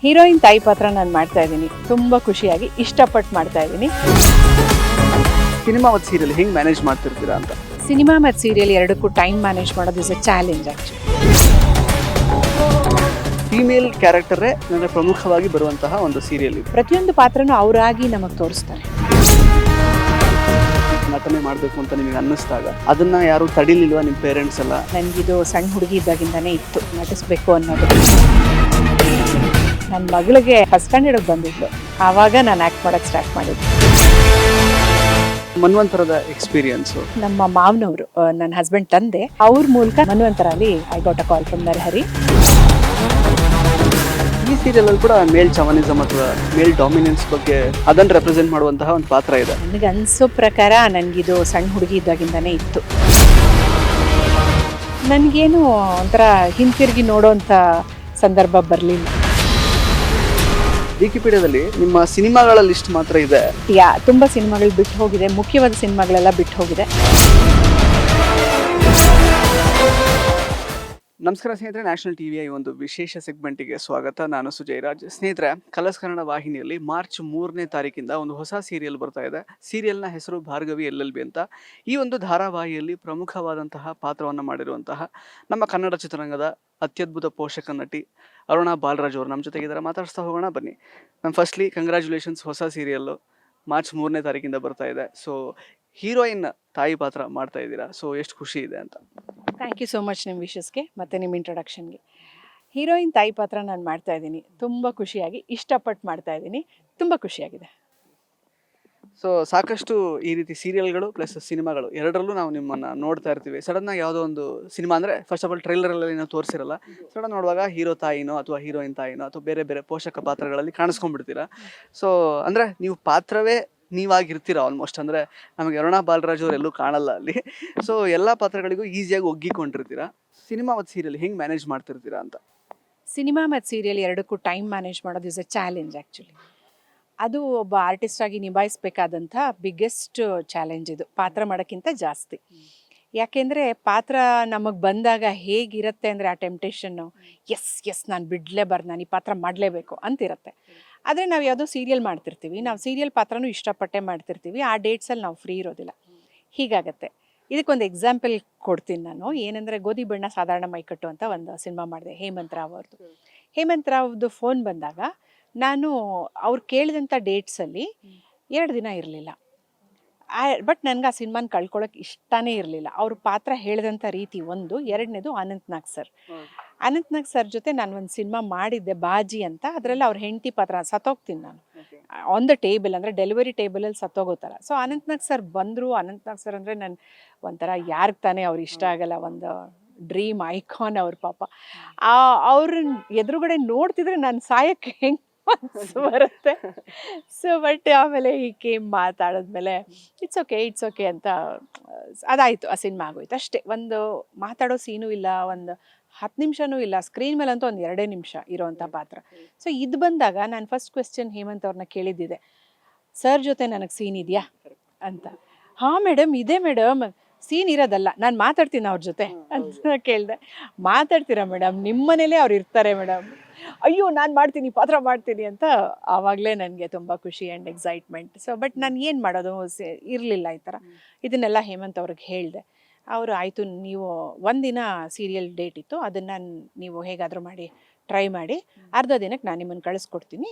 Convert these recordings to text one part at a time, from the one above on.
Heroine ತಾಯಿ ಪಾತ್ರ ನಾನು ಮಾಡ್ತಾ ಇದ್ದೀನಿ. ತುಂಬ ಖುಷಿಯಾಗಿ ಇಷ್ಟಪಟ್ಟು ಮಾಡ್ತಾ ಇದ್ದೀನಿ. ಸಿನಿಮಾ ಮತ್ತು ಸೀರಿಯಲ್ ಹೆಂಗೆ ಮ್ಯಾನೇಜ್ ಮಾಡ್ತಿರ್ತೀರಾ ಅಂತ? ಸಿನಿಮಾ ಮತ್ತು ಸೀರಿಯಲ್ ಎರಡಕ್ಕೂ ಟೈಮ್ ಮ್ಯಾನೇಜ್ ಮಾಡೋದು is a challenge actually. Female ಕ್ಯಾರೆಕ್ಟರೇ ನನಗೆ ಪ್ರಮುಖವಾಗಿ ಬರುವಂತಹ ಒಂದು ಸೀರಿಯಲ್ ಇದು. ಪ್ರತಿಯೊಂದು ಪಾತ್ರನೂ ಅವರಾಗಿ ನಮಗೆ ತೋರಿಸ್ತಾರೆ. ನಟನೆ ಮಾಡಬೇಕು ಅಂತ ನಿಮಗೆ ಅನ್ನಿಸ್ದಾಗ ಅದನ್ನ ಯಾರು ತಡಿಲಿಲ್ವಾ ನಿಮ್ಮ ಪೇರೆಂಟ್ಸ್ ಎಲ್ಲ? ನನಗಿದು ಸಣ್ಣ ಹುಡುಗಿ ಇದ್ದಾಗಿಂದನೇ ಇತ್ತು ನಟಿಸ್ಬೇಕು ಅನ್ನೋದು. ನನ್ನ ಮಗಳಿಗೆ ಫಸ್ಟ್ ಸ್ಟ್ಯಾಂಡರ್ಡಿಗೆ ಬಂದಿದ್ಲು, ಆವಾಗ ನಾನು ಆ್ಯಕ್ಟ್ ಮಾಡೋಕ್ಕೆ ಸ್ಟಾರ್ಟ್ ಮಾಡಿದ್ದೆ. ಮನ್ವಂತರದ ಎಕ್ಸ್ಪೀರಿಯನ್ಸು ನಮ್ಮ ಮಾವನವರು, ನನ್ನ ಹಸ್ಬೆಂಡ್ ತಂದೆ, ಅವ್ರ ಮೂಲಕ ಮನ್ವಂತರಲ್ಲಿ I got a call from Narahari. ಈ ಸೀರಿಯಲ್ ಅಲ್ಲಿ ಕೂಡ ಮೇಲ್ ಚವನಿಸಮ್ ಅಥವಾ ಮೇಲ್ ಡಾಮಿನೆನ್ಸ್ ಬಗ್ಗೆ ಅದನ್ನು ರೆಪ್ರೆಸೆಂಟ್ ಮಾಡುವಂತಹ ಒಂದು ಪಾತ್ರ ಇದೆ. ನನಗೆ ಅನಿಸೋ ಪ್ರಕಾರ ನನಗಿದು ಸಣ್ಣ ಹುಡುಗಿ ಇದ್ದಾಗಿಂದನೇ ಇತ್ತು. ನನಗೇನು ಒಂಥರ ಹಿಂತಿರುಗಿ ನೋಡೋವಂಥ ಸಂದರ್ಭ ಬರಲಿಲ್ಲ. ವಿಕಿಪೀಡಿಯಾದಲ್ಲಿ ನಿಮ್ಮ ಸಿನಿಮಾಗಳ ಲಿಸ್ಟ್ ಮಾತ್ರ ಇದೆ. ತುಂಬ ಸಿನಿಮಾಗಳು ಬಿಟ್ಟು ಹೋಗಿದೆ, ಮುಖ್ಯವಾದ ಸಿನಿಮಾಗಳೆಲ್ಲ ಬಿಟ್ಟು ಹೋಗಿದೆ. ನಮಸ್ಕಾರ ಸ್ನೇಹಿತರೆ, ನ್ಯಾಷನಲ್ ಟಿವಿಯ ಈ ಒಂದು ವಿಶೇಷ ಸೆಗ್ಮೆಂಟಿಗೆ ಸ್ವಾಗತ. ನಾನು ಸುಜಯ್ ರಾಜ್. ಸ್ನೇಹಿತರೆ, ಕಲರ್ಸ್ ಕನ್ನಡ ವಾಹಿನಿಯಲ್ಲಿ ಮಾರ್ಚ್ 3ನೇ ತಾರೀಕಿಂದ ಒಂದು ಹೊಸ ಸೀರಿಯಲ್ ಬರ್ತಾ ಇದೆ. ಸೀರಿಯಲ್ನ ಹೆಸರು ಭಾರ್ಗವಿ LLB ಅಂತ. ಈ ಒಂದು ಧಾರಾವಾಹಿಯಲ್ಲಿ ಪ್ರಮುಖವಾದಂತಹ ಪಾತ್ರವನ್ನು ಮಾಡಿರುವಂತಹ ನಮ್ಮ ಕನ್ನಡ ಚಿತ್ರರಂಗದ ಅತ್ಯದ್ಭುತ ಪೋಷಕ ನಟಿ ಅರುಣಾ ಬಾಲರಾಜ್ ಅವರು ನಮ್ಮ ಜೊತೆಗಿದ್ದಾರೆ. ಮಾತಾಡಿಸ್ತಾ ಹೋಗೋಣ ಬನ್ನಿ. ಫಸ್ಟ್ಲಿ ಕಂಗ್ರ್ಯಾಚುಲೇಷನ್ಸ್, ಹೊಸ ಸೀರಿಯಲ್ಲು ಮಾರ್ಚ್ 3ನೇ ತಾರೀಕಿಂದ ಬರ್ತಾ ಇದೆ. ಸೊ ಹೀರೋಯಿನ್ ತಾಯಿ ಪಾತ್ರ ಮಾಡ್ತಾ ಇದ್ದೀರಾ, ಸೊ ಎಷ್ಟು ಖುಷಿ ಇದೆ ಅಂತ? ಥ್ಯಾಂಕ್ ಯು ಸೋ ಮಚ್ ನಿಮ್ಮ ವಿಶಸ್ಗೆ ಮತ್ತು ನಿಮ್ಮ ಇಂಟ್ರೊಡಕ್ಷನ್ಗೆ. ಹೀರೋಯಿನ್ ತಾಯಿ ಪಾತ್ರ ನಾನು ಮಾಡ್ತಾ ಇದ್ದೀನಿ, ತುಂಬ ಖುಷಿಯಾಗಿ ಇಷ್ಟಪಟ್ಟು ಮಾಡ್ತಾ ಇದ್ದೀನಿ. ತುಂಬ ಖುಷಿಯಾಗಿದೆ. ಸೊ ಸಾಕಷ್ಟು ಈ ರೀತಿ ಸೀರಿಯಲ್ಗಳು ಪ್ಲಸ್ ಸಿನಿಮಾಗಳು ಎರಡರಲ್ಲೂ ನಾವು ನಿಮ್ಮನ್ನು ನೋಡ್ತಾ ಇರ್ತೀವಿ. ಸಡನ್ನಾಗಿ ಯಾವುದೋ ಒಂದು ಸಿನಿಮಾ ಅಂದರೆ ಫಸ್ಟ್ ಆಫ್ ಆಲ್ ಟ್ರೈಲರಲ್ಲಿ ಏನೋ ತೋರಿಸಿರಲ್ಲ, ಸಡನ್ ನೋಡುವಾಗ ಹೀರೋ ತಾಯಿನೋ ಅಥವಾ ಹೀರೋಯಿನ್ ತಾಯಿನೋ ಅಥವಾ ಬೇರೆ ಬೇರೆ ಪೋಷಕ ಪಾತ್ರಗಳಲ್ಲಿ ಕಾಣಿಸ್ಕೊಂಡ್ಬಿಡ್ತೀರಾ. ಸೊ ಅಂದರೆ ನೀವು ಪಾತ್ರವೇ ನೀವಾಗಿರ್ತೀರ ಆಲ್ಮೋಸ್ಟ್. ಅಂದರೆ ನಮಗೆ ಅರುಣಾ ಬಾಲರಾಜ್ ಅವರು ಎಲ್ಲೂ ಕಾಣಲ್ಲ ಅಲ್ಲಿ. ಸೊ ಎಲ್ಲ ಪಾತ್ರಗಳಿಗೂ ಈಸಿಯಾಗಿ ಒಗ್ಗಿಕೊಂಡಿರ್ತೀರಾ. ಸಿನಿಮಾ ಮತ್ತು ಸೀರಿಯಲ್ ಹೆಂಗೆ ಮ್ಯಾನೇಜ್ ಮಾಡ್ತಿರ್ತೀರಾ ಅಂತ? ಸಿನಿಮಾ ಮತ್ತು ಸೀರಿಯಲ್ ಎರಡಕ್ಕೂ ಟೈಮ್ ಮ್ಯಾನೇಜ್ ಮಾಡೋದು ಇಸ್ ಅ ಚಾಲೆಂಜ್ ಆ್ಯಕ್ಚುಲಿ. ಅದು ಒಬ್ಬ ಆರ್ಟಿಸ್ಟಾಗಿ ನಿಭಾಯಿಸಬೇಕಾದಂಥ ಬಿಗ್ಗೆಸ್ಟ್ ಚಾಲೆಂಜ್ ಇದು, ಪಾತ್ರ ಮಾಡೋಕ್ಕಿಂತ ಜಾಸ್ತಿ. ಯಾಕೆಂದರೆ ಪಾತ್ರ ನಮಗೆ ಬಂದಾಗ ಹೇಗಿರುತ್ತೆ ಅಂದರೆ ಆ ಟೆಂಪ್ಟೇಷನ್ನು, ಎಸ್ ನಾನು ಬಿಡಲೇಬಾರ್ದು, ನಾನು ಈ ಪಾತ್ರ ಮಾಡಲೇಬೇಕು ಅಂತಿರುತ್ತೆ. ಆದರೆ ನಾವು ಯಾವುದೋ ಸೀರಿಯಲ್ ಮಾಡ್ತಿರ್ತೀವಿ, ನಾವು ಸೀರಿಯಲ್ ಪಾತ್ರನೂ ಇಷ್ಟಪಟ್ಟೆ ಮಾಡ್ತಿರ್ತೀವಿ, ಆ ಡೇಟ್ಸಲ್ಲಿ ನಾವು ಫ್ರೀ ಇರೋದಿಲ್ಲ. ಹೀಗಾಗತ್ತೆ. ಇದಕ್ಕೊಂದು ಎಕ್ಸಾಂಪಲ್ ಕೊಡ್ತೀನಿ ನಾನು. ಏನಂದರೆ ಗೋಧಿ ಬಣ್ಣ ಸಾಧಾರಣ ಮೈಕಟ್ಟು ಅಂತ ಒಂದು ಸಿನಿಮಾ ಮಾಡಿದೆ, ಹೇಮಂತ್ ರಾವ್ ಅವ್ರದ್ದು. ಹೇಮಂತ್ ರಾವ್ದು ಫೋನ್ ಬಂದಾಗ ನಾನು ಅವ್ರು ಕೇಳಿದಂಥ ಡೇಟ್ಸಲ್ಲಿ 2 ದಿನ ಇರಲಿಲ್ಲ. ಬಟ್ ನನಗೆ ಆ ಸಿನಿಮಾನ ಕಳ್ಕೊಳ್ಳೋಕೆ ಇಷ್ಟನೇ ಇರಲಿಲ್ಲ. ಅವ್ರ ಪಾತ್ರ ಹೇಳಿದಂಥ ರೀತಿ ಒಂದು. ಎರಡನೇದು ಅನಂತ್ನಾಗ್ ಸರ್. ಅನಂತ್ನಾಗ್ ಸರ್ ಜೊತೆ ನಾನು ಒಂದು ಸಿನಿಮಾ ಮಾಡಿದ್ದೆ, ಬಾಜಿ ಅಂತ. ಅದರಲ್ಲಿ ಅವ್ರ ಹೆಂಡತಿ ಪಾತ್ರ ಸತ್ತೋಗ್ತೀನಿ ನಾನು ಆನ್ ದ ಟೇಬಲ್, ಅಂದರೆ ಡೆಲಿವರಿ ಟೇಬಲಲ್ಲಿ ಸತ್ತೋಗೋ ಥರ. ಸೊ ಅನಂತ್ನಾಗ್ ಸರ್ ಬಂದರು. ಅನಂತ್ನಾಗ್ ಸರ್ ಅಂದರೆ ನಾನು ಒಂಥರ ಯಾರಿಗೆ ತಾನೇ ಅವ್ರು ಇಷ್ಟ ಆಗಲ್ಲ, ಒಂದು ಡ್ರೀಮ್ ಐಕಾನ್ ಅವ್ರ ಪಾಪ. ಅವ್ರನ್ನ ಎದುರುಗಡೆ ನೋಡ್ತಿದ್ರೆ ನಾನು ಸಾಯಕ್ಕೆ ಹೆಂಗೆ ಬರುತ್ತೆ. ಸೊ ಬಟ್ ಆಮೇಲೆ ಈ ಕೇಮ್ ಮಾತಾಡಿದ್ಮೇಲೆ ಇಟ್ಸ್ ಓಕೆ ಅಂತ ಅದಾಯಿತು. ಆ ಸಿನಿಮಾ ಆಗೋಯ್ತು ಅಷ್ಟೇ. ಒಂದು ಮಾತಾಡೋ ಸೀನೂ ಇಲ್ಲ, ಒಂದು 10 ನಿಮಿಷನೂ ಇಲ್ಲ. ಸ್ಕ್ರೀನ್ ಮೇಲೆ ಅಂತೂ ಒಂದು 2 ನಿಮಿಷ ಇರೋವಂಥ ಪಾತ್ರ. ಸೊ ಇದು ಬಂದಾಗ ನಾನು ಫಸ್ಟ್ ಕ್ವೆಶ್ಚನ್ ಹೇಮಂತ್ ಅವ್ರನ್ನ ಕೇಳಿದ್ದಿದೆ, ಸರ್ ಜೊತೆ ನನಗೆ ಸೀನ್ ಇದೆಯಾ ಅಂತ. ಹಾಂ ಮೇಡಮ್ ಇದೆ ಮೇಡಮ್, ಸೀನ್ ಇರೋದಲ್ಲ, ನಾನು ಮಾತಾಡ್ತೀನಿ ಅವ್ರ ಜೊತೆ ಅಂತ ಕೇಳಿದೆ. ಮಾತಾಡ್ತೀರಾ ಮೇಡಮ್, ನಿಮ್ಮ ಮನೇಲೇ ಅವ್ರು ಇರ್ತಾರೆ ಮೇಡಮ್. ಅಯ್ಯೋ ನಾನು ಮಾಡ್ತೀನಿ, ಪಾತ್ರ ಮಾಡ್ತೀನಿ ಅಂತ. ಆವಾಗಲೇ ನನಗೆ ತುಂಬ ಖುಷಿ ಆ್ಯಂಡ್ ಎಕ್ಸೈಟ್ಮೆಂಟ್. ಸೊ ಬಟ್ ನಾನು ಏನು ಮಾಡೋದು ಇರಲಿಲ್ಲ ಈ ಥರ. ಇದನ್ನೆಲ್ಲ ಹೇಮಂತ್ ಅವ್ರಿಗೆ ಹೇಳಿದೆ. ಅವರು ಆಯಿತು, ನೀವು ಒಂದಿನ ಸೀರಿಯಲ್ ಡೇಟ್ ಇತ್ತು, ಅದನ್ನು ನೀವು ಹೇಗಾದರೂ ಮಾಡಿ ಟ್ರೈ ಮಾಡಿ, ಅರ್ಧ ದಿನಕ್ಕೆ ನಾನು ನಿಮ್ಮನ್ನು ಕಳಿಸ್ಕೊಡ್ತೀನಿ,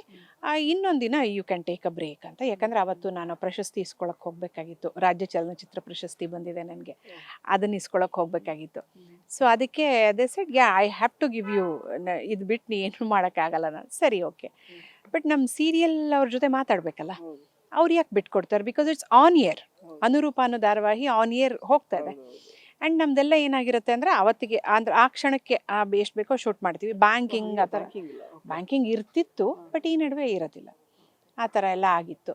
ಇನ್ನೊಂದು ದಿನ you can take a break ಅಂತ. ಯಾಕಂದರೆ ಅವತ್ತು ನಾನು ಪ್ರಶಸ್ತಿ ಇಸ್ಕೊಳಕ್ಕೆ ಹೋಗಬೇಕಾಗಿತ್ತು. ರಾಜ್ಯ ಚಲನಚಿತ್ರ ಪ್ರಶಸ್ತಿ ಬಂದಿದೆ ನನಗೆ, ಅದನ್ನು ಇಸ್ಕೊಳಕ್ಕೆ ಹೋಗಬೇಕಾಗಿತ್ತು. ಸೊ ಅದಕ್ಕೆ ಅದೇ said I have to give you, ಇದು ಬಿಟ್ಟು ನೀ ಏನು ಮಾಡೋಕ್ಕಾಗಲ್ಲ. ನಾನು ಸರಿ ಓಕೆ. ಬಟ್ ನಮ್ಮ ಸೀರಿಯಲ್ ಅವ್ರ ಜೊತೆ ಮಾತಾಡಬೇಕಲ್ಲ, ಅವ್ರು ಯಾಕೆ ಬಿಟ್ಕೊಡ್ತಾರೆ? Because it's on air. Anuroopa ಅನ್ನೋ ಧಾರಾವಾಹಿ ಆನ್ ಏರ್ ಹೋಗ್ತಾ ಇದೆ. ಆ್ಯಂಡ್ ನಮ್ದೆಲ್ಲ ಏನಾಗಿರುತ್ತೆ ಅಂದರೆ ಅವತ್ತಿಗೆ, ಅಂದರೆ ಆ ಕ್ಷಣಕ್ಕೆ ಎಷ್ಟು ಬೇಕೋ ಶೂಟ್ ಮಾಡ್ತೀವಿ. ಬ್ಯಾಂಕಿಂಗ್ ಆ ಥರ ಬ್ಯಾಂಕಿಂಗ್ ಇರ್ತಿತ್ತು, ಬಟ್ ಈ ನಡುವೆ ಇರೋದಿಲ್ಲ. ಆ ಥರ ಎಲ್ಲ ಆಗಿತ್ತು.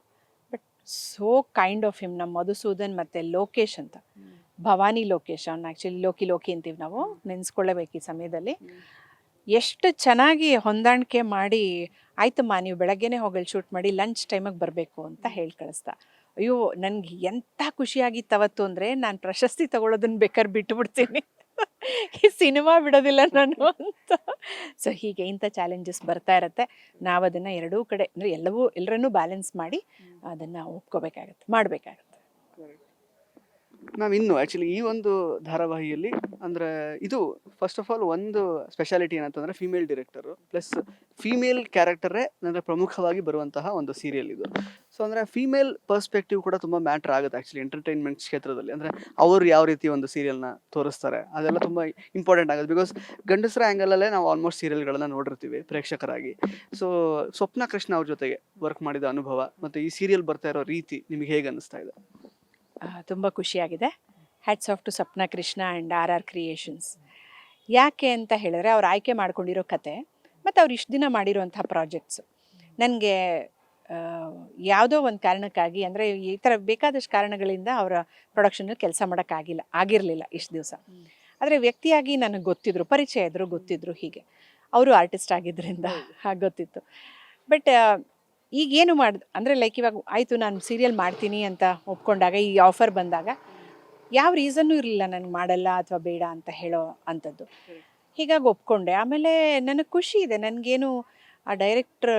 But so kind of him, ನಮ್ಮ ಮಧುಸೂದನ್ ಮತ್ತು ಲೋಕೇಶ್ ಅಂತ, ಭವಾನಿ ಲೋಕೇಶ್, ಅವ್ನು ಆ್ಯಕ್ಚುಲಿ ಲೋಕಿ ಅಂತೀವಿ ನಾವು, ನೆನೆಸ್ಕೊಳ್ಳೇಬೇಕು ಈ ಸಮಯದಲ್ಲಿ. ಎಷ್ಟು ಚೆನ್ನಾಗಿ ಹೊಂದಾಣಿಕೆ ಮಾಡಿ, ಆಯ್ತಮ್ಮ ನೀವು ಬೆಳಗ್ಗೆನೇ ಹೋಗಲಿ ಶೂಟ್ ಮಾಡಿ, ಲಂಚ್ ಟೈಮಿಗೆ ಬರಬೇಕು ಅಂತ ಹೇಳಿ ಕಳಿಸ್ತಾ. ಅಯ್ಯೋ ನನಗೆ ಎಂಥ ಖುಷಿಯಾಗಿತ್ತು ಅವತ್ತು ಅಂದರೆ, ನಾನು ಪ್ರಶಸ್ತಿ ತಗೊಳ್ಳೋದನ್ನು ಬೇಕಾದ್ರೆ ಬಿಟ್ಟುಬಿಡ್ತೀನಿ. ಈ ಸಿನಿಮಾ ಬಿಡೋದಿಲ್ಲ ನಾನು ಅಂತ. ಸೊ ಹೀಗೆ ಇಂಥ ಚಾಲೆಂಜಸ್ ಬರ್ತಾ ಇರತ್ತೆ. ನಾವು ಅದನ್ನು ಎರಡೂ ಕಡೆ ಅಂದರೆ ಎಲ್ಲರನ್ನೂ ಬ್ಯಾಲೆನ್ಸ್ ಮಾಡಿ ಅದನ್ನು ಒಪ್ಕೋಬೇಕಾಗತ್ತೆ, ಮಾಡಬೇಕಾಗತ್ತೆ. ಮ್ಯಾಮ್ ಇನ್ನು ಆ್ಯಕ್ಚುಲಿ ಈ ಒಂದು ಧಾರಾವಾಹಿಯಲ್ಲಿ ಅಂದರೆ ಇದು ಫಸ್ಟ್ ಆಫ್ ಆಲ್ ಒಂದು ಸ್ಪೆಷಾಲಿಟಿ ಏನಂತಂದರೆ ಫೀಮೇಲ್ ಡೈರೆಕ್ಟರು ಪ್ಲಸ್ ಫೀಮೇಲ್ ಕ್ಯಾರೆಕ್ಟರೇ ಅಂದರೆ ಪ್ರಮುಖವಾಗಿ ಬರುವಂತಹ ಒಂದು ಸೀರಿಯಲ್ ಇದು. ಸೊ ಅಂದರೆ ಫೀಮೇಲ್ ಪರ್ಸ್ಪೆಕ್ಟಿವ್ ಕೂಡ ತುಂಬ ಮ್ಯಾಟ್ರ್ ಆಗುತ್ತೆ ಆ್ಯಕ್ಚುಲಿ ಎಂಟರ್ಟೈನ್ಮೆಂಟ್ ಕ್ಷೇತ್ರದಲ್ಲಿ. ಅಂದರೆ ಅವರು ಯಾವ ರೀತಿ ಒಂದು ಸೀರಿಯಲ್ನ ತೋರಿಸ್ತಾರೆ ಅದೆಲ್ಲ ತುಂಬ ಇಂಪಾರ್ಟೆಂಟ್ ಆಗುತ್ತೆ. ಬಿಕಾಸ್ ಗಂಡಸರ ಆ್ಯಂಗಲಲ್ಲೇ ನಾವು ಆಲ್ಮೋಸ್ಟ್ ಸೀರಿಯಲ್ಗಳನ್ನ ನೋಡಿರ್ತೀವಿ ಪ್ರೇಕ್ಷಕರಾಗಿ. ಸೊ ಸ್ವಪ್ನ ಕೃಷ್ಣ ಅವ್ರ ಜೊತೆಗೆ ವರ್ಕ್ ಮಾಡಿದ ಅನುಭವ ಮತ್ತು ಈ ಸೀರಿಯಲ್ ಬರ್ತಾ ಇರೋ ರೀತಿ ನಿಮಗೆ ಹೇಗೆ ಅನ್ನಿಸ್ತಾ ಇದೆ? ತುಂಬ ಖುಷಿಯಾಗಿದೆ. Hats off to Sapna Krishna and RR creations. ಯಾಕೆ ಅಂತ ಹೇಳಿದ್ರೆ ಅವ್ರು ಆಯ್ಕೆ ಮಾಡ್ಕೊಂಡಿರೋ ಕತೆ ಮತ್ತು ಅವ್ರು ಇಷ್ಟು ದಿನ ಮಾಡಿರೋಂಥ ಪ್ರಾಜೆಕ್ಟ್ಸು ನನಗೆ ಯಾವುದೋ ಒಂದು ಕಾರಣಕ್ಕಾಗಿ ಅಂದರೆ ಈ ಥರ ಬೇಕಾದಷ್ಟು ಕಾರಣಗಳಿಂದ ಅವರ ಪ್ರೊಡಕ್ಷನಲ್ಲಿ ಕೆಲಸ ಆಗಿರಲಿಲ್ಲ ಇಷ್ಟು ದಿವಸ. ಆದರೆ ವ್ಯಕ್ತಿಯಾಗಿ ನನಗೆ ಗೊತ್ತಿದ್ರು, ಪರಿಚಯ ಇದ್ದರು, ಗೊತ್ತಿದ್ರು. ಹೀಗೆ ಅವರು ಆರ್ಟಿಸ್ಟ್ ಆಗಿದ್ದರಿಂದ ಗೊತ್ತಿತ್ತು. ಬಟ್ ಈಗೇನು ಅಂದರೆ ಲೈಕ್ ಇವಾಗ ಆಯಿತು ನಾನು ಸೀರಿಯಲ್ ಮಾಡ್ತೀನಿ ಅಂತ ಒಪ್ಕೊಂಡಾಗ ಈ ಆಫರ್ ಬಂದಾಗ ಯಾವ ರೀಸನ್ನೂ ಇರಲಿಲ್ಲ ನನಗೆ ಮಾಡಲ್ಲ ಅಥವಾ ಬೇಡ ಅಂತ ಹೇಳೋ ಅಂಥದ್ದು. ಹೀಗಾಗಿ ಒಪ್ಕೊಂಡೆ. ಆಮೇಲೆ ನನಗೆ ಖುಷಿ ಇದೆ, ನನಗೇನು ಆ ಡೈರೆಕ್ಟ್ರ್